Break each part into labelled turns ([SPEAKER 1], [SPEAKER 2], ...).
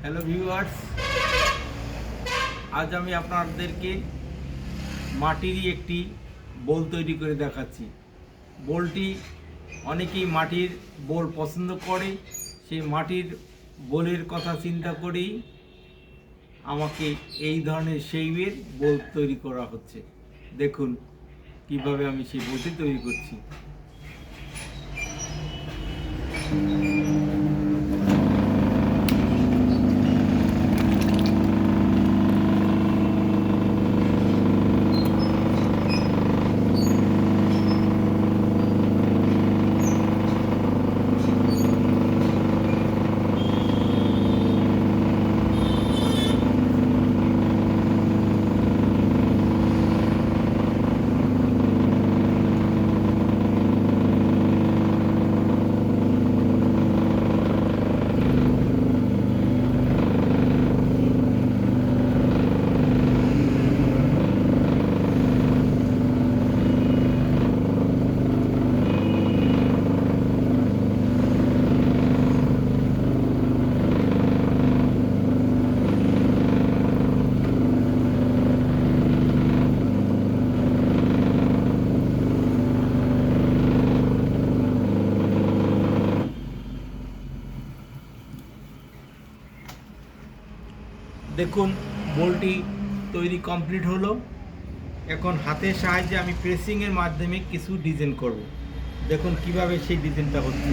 [SPEAKER 1] Hello viewers, আজ আমি আপনাদেরকে মাটিরই একটি বোল তৈরি করে দেখাচ্ছি। বোলটি অনেকেই মাটির বোল পছন্দ করে, সেই মাটির বোলের কথা চিন্তা করেই আমাকে এই ধরনের শেইপের বোল তৈরি করা হচ্ছে। দেখুন কিভাবে আমি সেই বোলটি তৈরি করছি। দেখুন বোলটি তৈরি কমপ্লিট হলো। এখন হাতের সাহায্যে আমি প্রেসিংয়ের মাধ্যমে কিছু ডিজাইন করব। দেখুন কিভাবে সেই ডিজাইনটা হচ্ছে।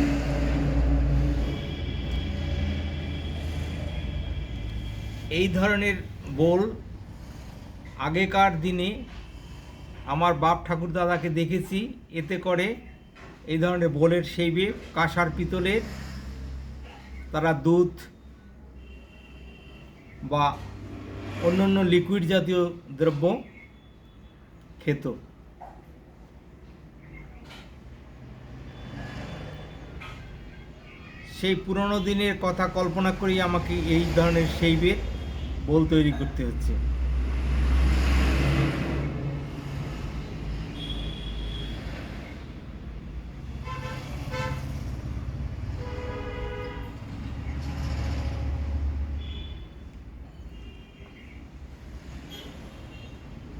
[SPEAKER 1] এই ধরনের বোল আগেকার দিনে আমার বাপ ঠাকুর দাদাকে দেখেছি, এতে করে এই ধরনের বোলের শেইপে কাঁসার পিতলের তারা দুধ বা অন্যান্য লিকুইড জাতীয় দ্রব্য খেত। সেই পুরনো দিনের কথা কল্পনা করেই আমাকে এই ধরনের শেইপের বোল তৈরি করতে হচ্ছে।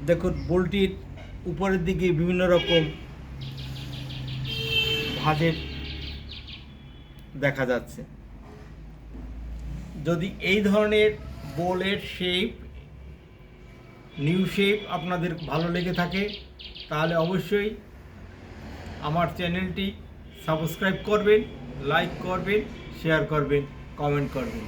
[SPEAKER 1] দেখুন বোলটির উপরের দিকে বিভিন্ন রকম ভাঁজের দেখা যাচ্ছে। যদি এই ধরনের বোলের শেপ, নিউ শেপ আপনাদের ভালো লেগে থাকে, তাহলে অবশ্যই আমার চ্যানেলটি সাবস্ক্রাইব করবেন, লাইক করবেন, শেয়ার করবেন, কমেন্ট করবেন।